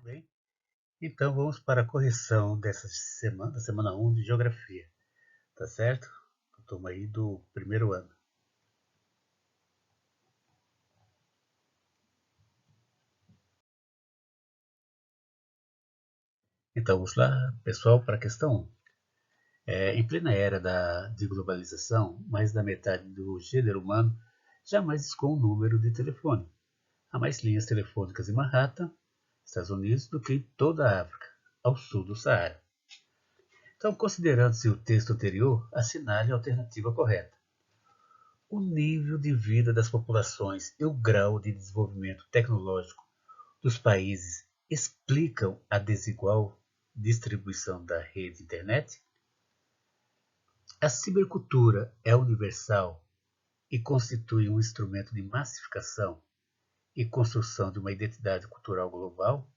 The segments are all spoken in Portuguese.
Bem, então vamos para a correção dessa semana, da semana 1 de Geografia, tá certo? Turma aí do primeiro ano. Então vamos lá, pessoal, para a questão 1. Em plena era de globalização, mais da metade do gênero humano jamais discou um número de telefone. Há mais linhas telefônicas em Manhattan, Estados Unidos, do que em toda a África, ao sul do Saara. Então, considerando-se o texto anterior, assinale a alternativa correta. O nível de vida das populações e o grau de desenvolvimento tecnológico dos países explicam a desigual distribuição da rede internet? A cibercultura é universal e constitui um instrumento de massificação e construção de uma identidade cultural global?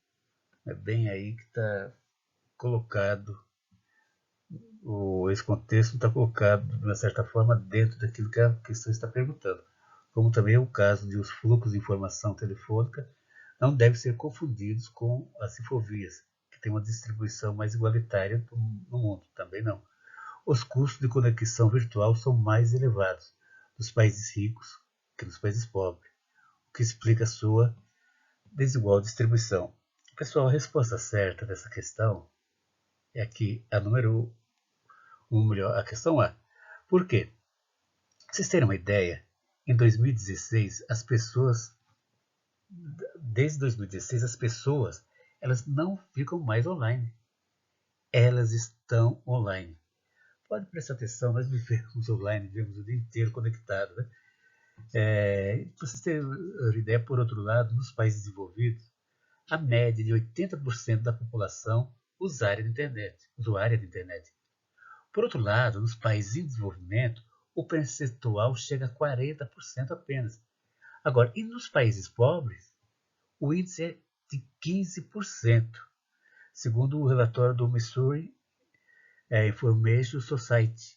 É bem aí que está colocado, esse contexto está colocado, de uma certa forma, dentro daquilo que a questão está perguntando. Como também é o caso de os fluxos de informação telefônica não devem ser confundidos com as infovias, que têm uma distribuição mais igualitária no mundo. Também não. Os custos de conexão virtual são mais elevados nos países ricos que nos países pobres, o que explica a sua desigual distribuição. Pessoal, a resposta certa dessa questão é aqui a número 1, melhor, a questão A. Por quê? Pra vocês terem uma ideia, em 2016, desde 2016, as pessoas, elas não ficam mais online. Elas estão online. Pode prestar atenção, nós vivemos online, vivemos o dia inteiro conectados. Né? Para vocês terem uma ideia, por outro lado, nos países desenvolvidos, a média de 80% da população usuária da internet. Por outro lado, nos países em desenvolvimento, o percentual chega a 40% apenas. Agora, e nos países pobres, o índice é de 15%, segundo o relatório do Missouri Information Society.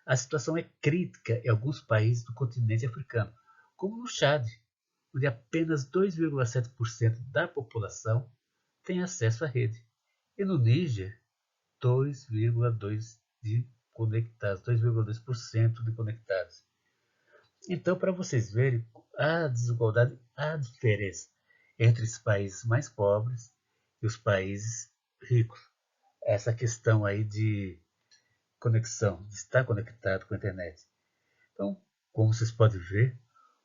A situação é crítica em alguns países do continente africano, como no Chad, onde apenas 2,7% da população tem acesso à rede, e no Níger, 2,2% de conectados, 2,2% de conectados. Então, para vocês verem a desigualdade, a diferença entre os países mais pobres e os países ricos. Essa questão aí de conexão, de estar conectado com a internet. Então, como vocês podem ver,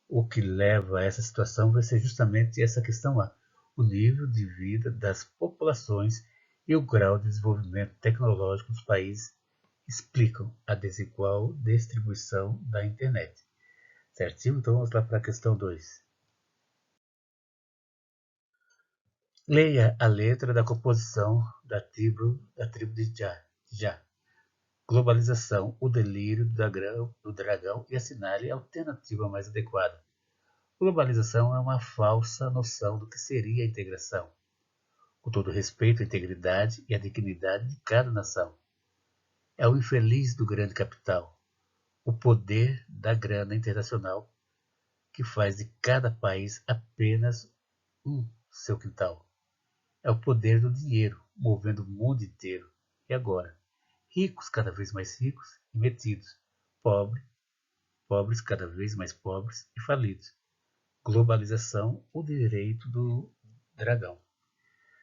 o que leva a essa situação vai ser justamente essa questão lá, o nível de vida das populações e o grau de desenvolvimento tecnológico dos países explicam a desigual distribuição da internet. Certinho? Então vamos lá para a questão 2. Leia a letra da composição da tribo de Já. Globalização, o delírio do dragão e assinale a alternativa mais adequada. Globalização é uma falsa noção do que seria a integração, com todo respeito à integridade e à dignidade de cada nação. É o infeliz do grande capital, o poder da grana internacional que faz de cada país apenas um seu quintal. É o poder do dinheiro movendo o mundo inteiro. E agora? Ricos cada vez mais ricos e metidos. Pobres, pobres cada vez mais pobres e falidos. Globalização, o direito do dragão.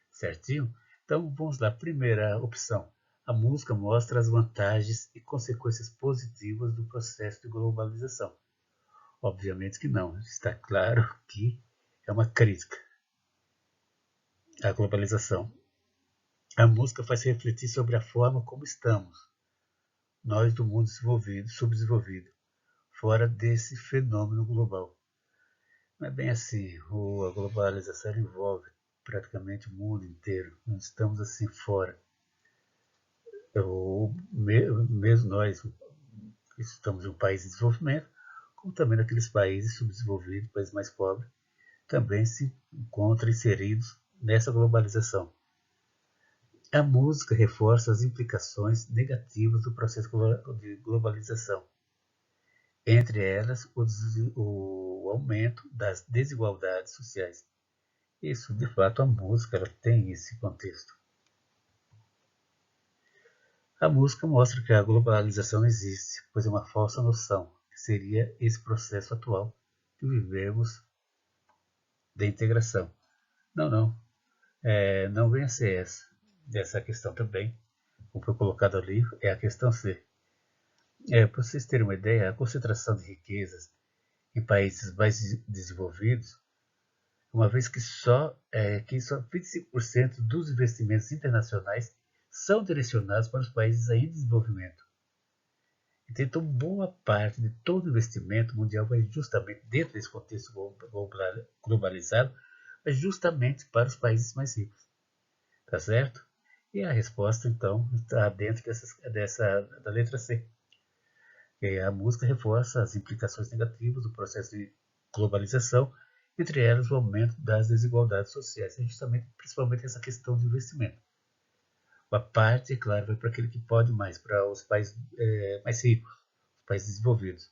Certinho? Então vamos lá. Primeira opção. A música mostra as vantagens e consequências positivas do processo de globalização. Obviamente que não. Está claro que é uma crítica à globalização. A música faz refletir sobre a forma como estamos, nós do mundo subdesenvolvido, fora desse fenômeno global. Não é bem assim. A globalização envolve praticamente o mundo inteiro. Nós estamos assim fora. Mesmo nós estamos em um país em desenvolvimento, como também naqueles países subdesenvolvidos, países mais pobres, também se encontram inseridos nessa globalização. A música reforça as implicações negativas do processo de globalização, entre elas o aumento das desigualdades sociais Isso, de fato, a música ela tem esse contexto. A música mostra que a globalização não existe, pois é uma falsa noção, que seria esse processo atual que vivemos de integração. Não, não vem a ser essa questão também, como foi colocado ali, é a questão C. Para vocês terem uma ideia, a concentração de riquezas em países mais desenvolvidos, uma vez que só 25% dos investimentos internacionais são direcionados para os países ainda em desenvolvimento. Então, boa parte de todo o investimento mundial vai justamente dentro desse contexto globalizado, mas justamente para os países mais ricos, tá certo? E a resposta, então, está dentro da letra C. A música reforça as implicações negativas do processo de globalização, entre elas o aumento das desigualdades sociais, principalmente essa questão de investimento. Uma parte, é claro, vai para aquele que pode mais, para os países mais ricos, os países desenvolvidos.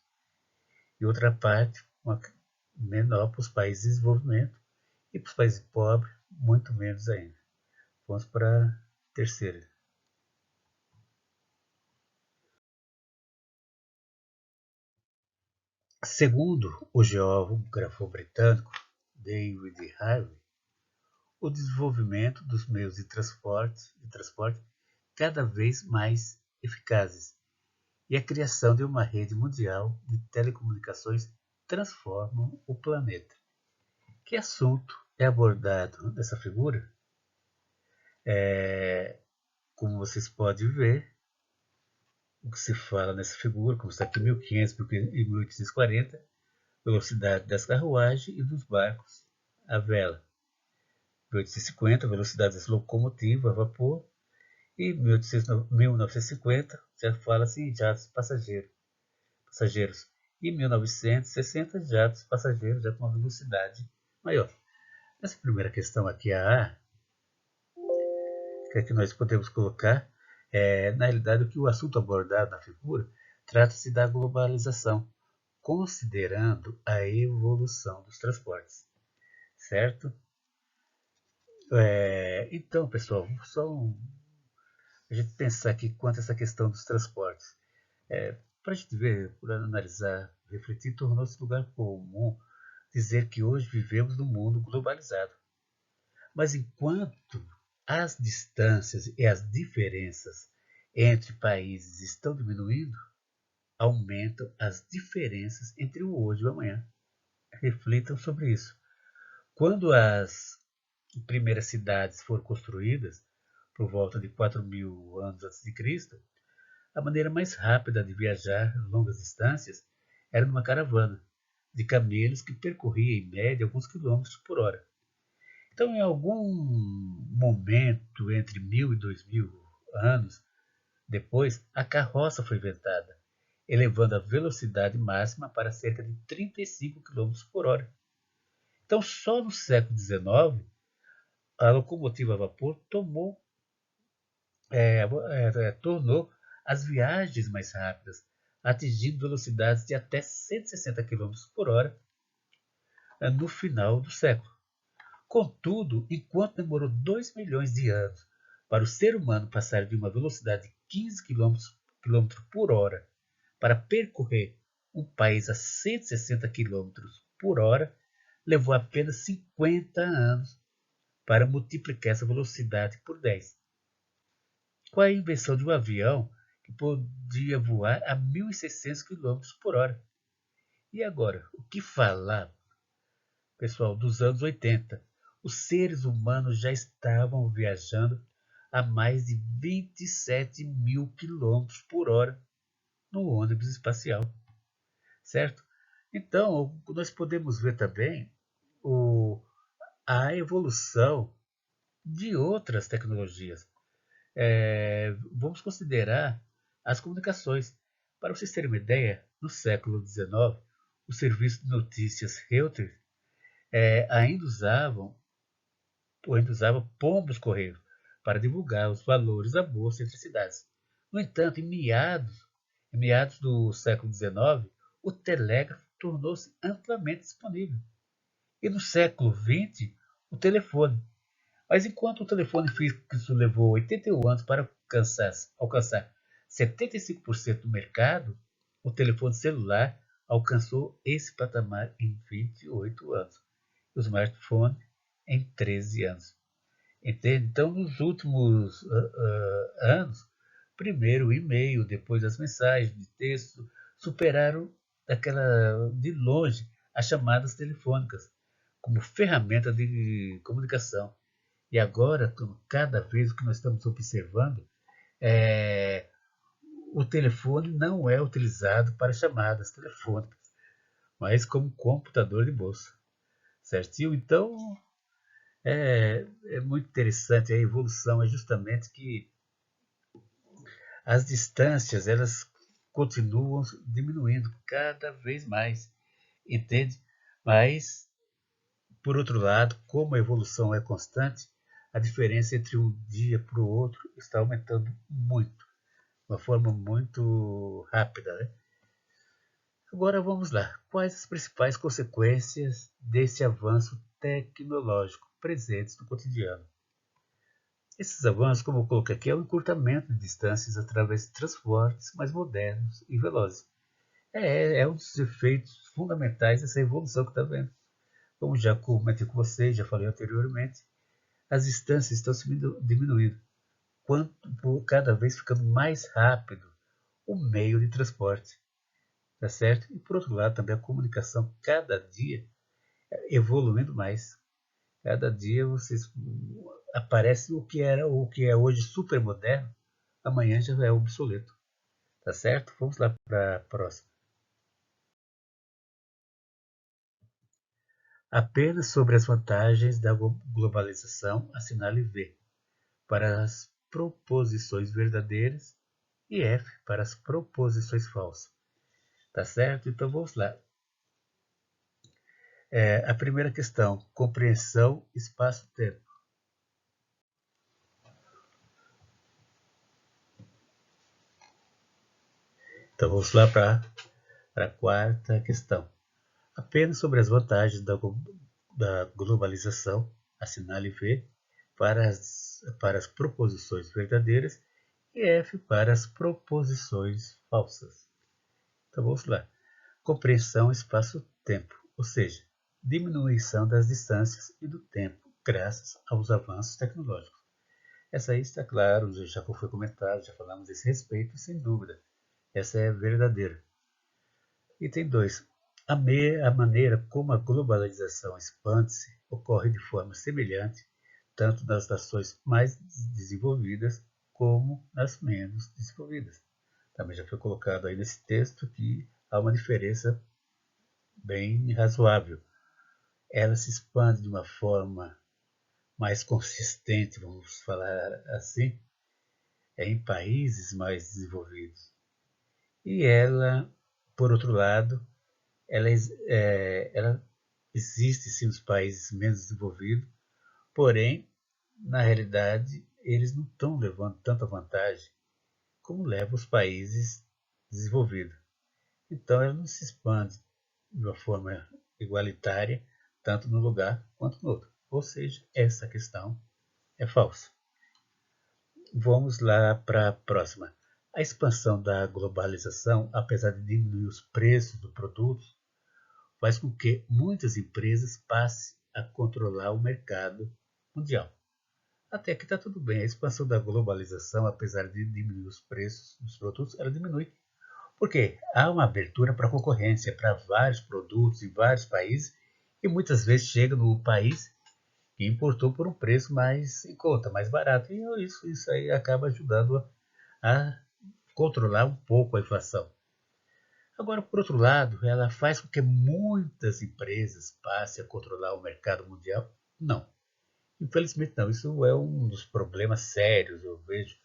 E outra parte, uma menor para os países de desenvolvimento e para os países pobres, muito menos ainda. Vamos para a terceira. Segundo o geógrafo britânico David Harvey, o desenvolvimento dos meios de transporte cada vez mais eficazes e a criação de uma rede mundial de telecomunicações transformam o planeta. Que assunto é abordado nessa figura? Como vocês podem ver, o que se fala nessa figura, como está aqui 1500 e 1840, velocidade das carruagens e dos barcos a vela. 1850, velocidade das locomotivas a vapor. E 1950 já fala-se em jatos passageiros. E 1960, jatos passageiros já com uma velocidade maior. Nessa primeira questão aqui, a A, que é que nós podemos colocar, na realidade, o que o assunto abordado na figura trata-se da globalização, considerando a evolução dos transportes, certo? Então, pessoal, a gente pensar aqui quanto a essa questão dos transportes. Para a gente ver, por analisar, refletir, tornou-se lugar comum dizer que hoje vivemos num mundo globalizado. Mas enquanto as distâncias e as diferenças entre países estão diminuindo, aumentam as diferenças entre o hoje e o amanhã. Reflitam sobre isso. Quando as primeiras cidades foram construídas, por volta de 4.000 anos antes de Cristo, a maneira mais rápida de viajar longas distâncias era numa caravana de camelos que percorria em média alguns quilômetros por hora. Então, em algum momento entre 1.000 e 2.000 anos depois, a carroça foi inventada, elevando a velocidade máxima para cerca de 35 quilômetros por hora. Então, só no século XIX, a locomotiva a vapor tornou as viagens mais rápidas, atingindo velocidades de até 160 quilômetros por hora no final do século. Contudo, enquanto demorou 2 milhões de anos para o ser humano passar de uma velocidade de 15 quilômetros por hora para percorrer um país a 160 quilômetros por hora, levou apenas 50 anos para multiplicar essa velocidade por 10. Com a invenção de um avião que podia voar a 1.600 quilômetros por hora. E agora, o que falar, pessoal, dos anos 80? Os seres humanos já estavam viajando a mais de 27.000 quilômetros por hora no ônibus espacial, certo? Então, nós podemos ver também a evolução de outras tecnologias. Vamos considerar as comunicações. Para vocês terem uma ideia, no século XIX, o serviço de notícias Reuters ainda usava pombos correios para divulgar os valores da bolsa entre cidades. No entanto, em meados do século XIX, o telégrafo tornou-se amplamente disponível. E no século XX, o telefone. Mas enquanto o telefone fixo levou 81 anos para alcançar 75% do mercado, o telefone celular alcançou esse patamar em 28 anos. O smartphone em 13 anos. Entende? Então, nos últimos anos, primeiro o e-mail, depois as mensagens de texto, superaram de longe as chamadas telefônicas como ferramenta de comunicação. E agora, cada vez o que nós estamos observando, é, o telefone não é utilizado para chamadas telefônicas, mas como computador de bolsa. Certinho? Então, é muito interessante a evolução, é justamente que as distâncias elas continuam diminuindo cada vez mais, entende? Mas, por outro lado, como a evolução é constante, a diferença entre um dia para o outro está aumentando muito, de uma forma muito rápida, né? Agora vamos lá. Quais as principais consequências desse avanço tecnológico presentes no cotidiano? Esses avanços, como eu coloquei aqui, é o encurtamento de distâncias através de transportes mais modernos e velozes. É um dos efeitos fundamentais dessa evolução que está vendo. Como já comentei com vocês, já falei anteriormente, as distâncias estão se diminuindo, quanto cada vez ficando mais rápido o meio de transporte, tá certo? E por outro lado também a comunicação cada dia evoluindo mais. Cada dia vocês aparece o que é hoje super moderno, amanhã já é obsoleto, tá certo? Vamos lá para a próxima. Apenas sobre as vantagens da globalização, assinale V para as proposições verdadeiras e F para as proposições falsas. Tá certo? Então vamos lá. A primeira questão, compreensão espaço-tempo. Então vamos lá para a quarta questão. Apenas sobre as vantagens da globalização, assinale V para as proposições verdadeiras e F para as proposições falsas. Então vamos lá. Compreensão espaço-tempo, ou seja, diminuição das distâncias e do tempo, graças aos avanços tecnológicos. Essa aí está claro, já foi comentado, já falamos desse respeito, sem dúvida. Essa é verdadeira. Item 2. A maneira como a globalização expande-se ocorre de forma semelhante tanto nas nações mais desenvolvidas como nas menos desenvolvidas. Também já foi colocado aí nesse texto que há uma diferença bem razoável. Ela se expande de uma forma mais consistente, vamos falar assim, em países mais desenvolvidos. E ela, por outro lado, ela existe sim nos países menos desenvolvidos, porém, na realidade, eles não estão levando tanta vantagem como levam os países desenvolvidos. Então, ela não se expande de uma forma igualitária, tanto no lugar quanto no outro. Ou seja, essa questão é falsa. Vamos lá para a próxima. A expansão da globalização, apesar de diminuir os preços dos produtos, faz com que muitas empresas passem a controlar o mercado mundial. Até que está tudo bem. A expansão da globalização, apesar de diminuir os preços dos produtos, ela diminui. Porque há uma abertura para concorrência para vários produtos em vários países e muitas vezes chega no país que importou por um preço mais em conta, mais barato. E isso aí acaba ajudando a controlar um pouco a inflação. Agora, por outro lado, ela faz com que muitas empresas passem a controlar o mercado mundial? Não. Infelizmente não. Isso é um dos problemas sérios, eu vejo,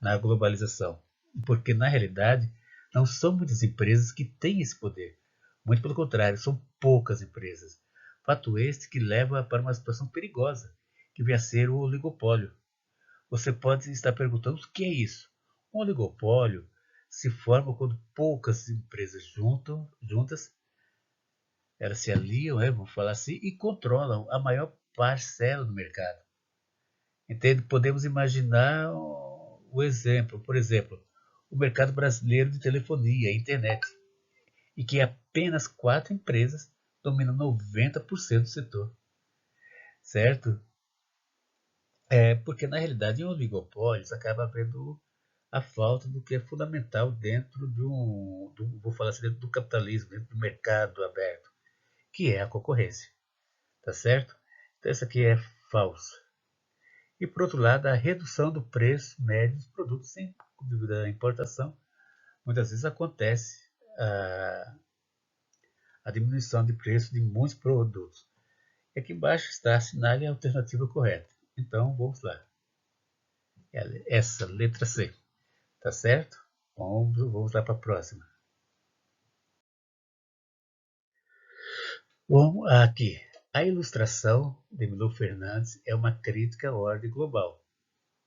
na globalização. Porque, na realidade, não são muitas empresas que têm esse poder. Muito pelo contrário, são poucas empresas. Fato este que leva para uma situação perigosa, que vem a ser o oligopólio. Você pode estar perguntando o que é isso? Um oligopólio se forma quando poucas empresas juntas, elas se aliam, vamos falar assim, e controlam a maior parcela do mercado. Entende? Podemos imaginar o exemplo, por exemplo, o mercado brasileiro de telefonia e internet, e que apenas 4 empresas dominam 90% do setor, certo? Porque na realidade em oligopólios acaba havendo a falta do que é fundamental dentro vou falar assim, dentro do capitalismo, dentro do mercado aberto, que é a concorrência, tá certo? Então isso aqui é falso. E por outro lado, a redução do preço médio dos produtos sem dúvida da importação, muitas vezes acontece a diminuição de preço de muitos produtos. E aqui embaixo está, assinale a alternativa correta. Então vamos lá. Essa letra C, tá certo? Vamos lá para a próxima. Vamos aqui. A ilustração de Milor Fernandes é uma crítica à ordem global,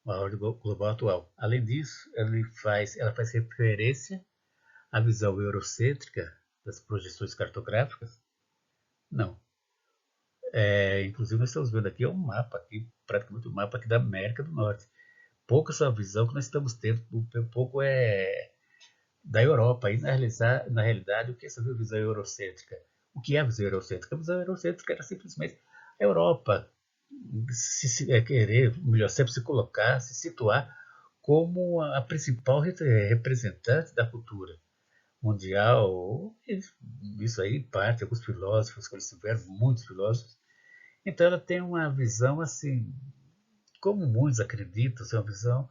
a ordem global atual. Além disso, ela faz referência à visão eurocêntrica das projeções cartográficas? Não. Inclusive, nós estamos vendo aqui um mapa, aqui, praticamente um mapa aqui da América do Norte. Pouco essa visão que nós estamos tendo, um pouco é da Europa. E na realidade, o que é essa visão eurocêntrica? O que é a visão eurocêntrica? A visão eurocêntrica era simplesmente a Europa querer, melhor, sempre se colocar, se situar como a principal representante da cultura mundial. Isso aí parte, alguns filósofos que eles tiveram, muitos filósofos. Então ela tem uma visão assim, como muitos acreditam, é uma visão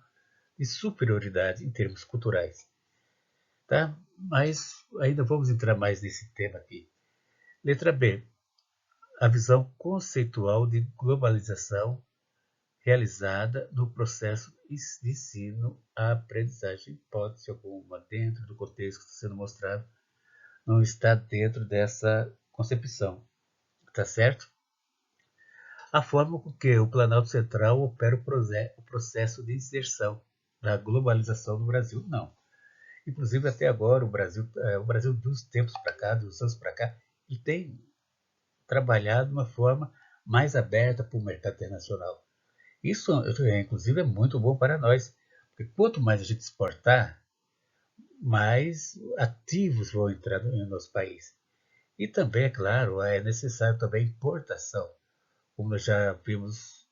de superioridade em termos culturais. Tá? Mas ainda vamos entrar mais nesse tema aqui. Letra B. A visão conceitual de globalização realizada no processo de ensino à aprendizagem. Hipótese alguma dentro do contexto que está sendo mostrado não está dentro dessa concepção. Tá certo? A forma com que o Planalto Central opera o processo de inserção da globalização no Brasil, não. Inclusive, até agora, o Brasil dos tempos para cá, dos anos para cá, ele tem trabalhado de uma forma mais aberta para o mercado internacional. Isso, inclusive, é muito bom para nós, porque quanto mais a gente exportar, mais ativos vão entrar no nosso país. E também, é claro, é necessário também importação. Como nós já vimos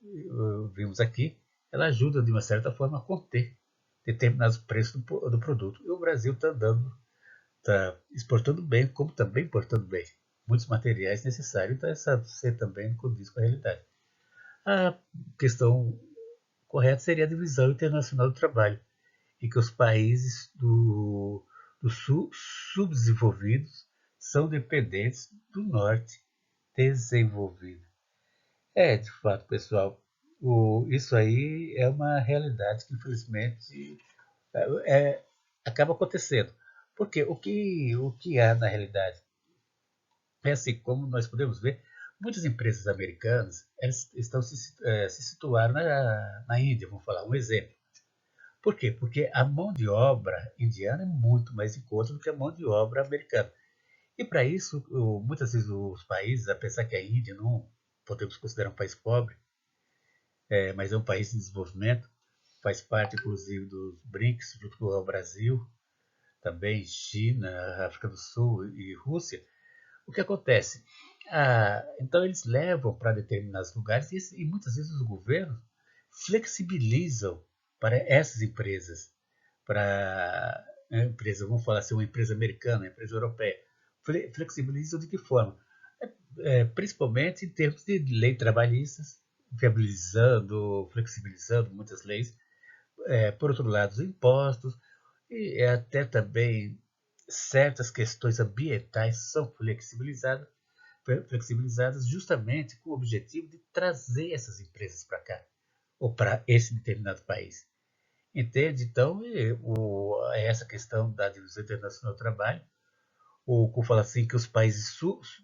aqui, ela ajuda de uma certa forma a conter determinados preços do produto. E o Brasil está exportando bem, como também importando bem muitos materiais necessários, então essa ser também condiz com a realidade. A questão correta seria a divisão internacional do trabalho, em que os países do sul subdesenvolvidos são dependentes do norte desenvolvido. De fato, pessoal, isso aí é uma realidade que infelizmente acaba acontecendo. Porque o que há na realidade é assim, como nós podemos ver, muitas empresas americanas elas estão se situaram na Índia, vamos falar um exemplo. Por quê? Porque a mão de obra indiana é muito mais em conta do que a mão de obra americana. E para isso, muitas vezes os países, apesar que a Índia não podemos considerar um país pobre, mas é um país em desenvolvimento, faz parte inclusive dos BRICS, junto com o Brasil, também China, África do Sul e Rússia. O que acontece? Então eles levam para determinados lugares e muitas vezes os governos flexibilizam para essas empresas, para empresa, vamos falar assim, uma empresa americana, uma empresa europeia, flexibilizam de que forma? Principalmente em termos de lei trabalhistas, viabilizando, flexibilizando muitas leis. Por outro lado, os impostos e até também certas questões ambientais são flexibilizadas justamente com o objetivo de trazer essas empresas para cá, ou para esse determinado país. Entende? Então, essa questão da divisão internacional do trabalho, o fala assim que os países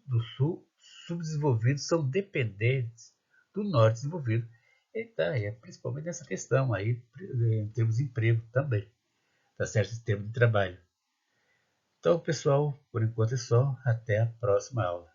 do sul subdesenvolvidos são dependentes do norte desenvolvido. Então, principalmente nessa questão aí, em termos de emprego também, tá certo? Em termos de trabalho. Então, pessoal, por enquanto é só. Até a próxima aula.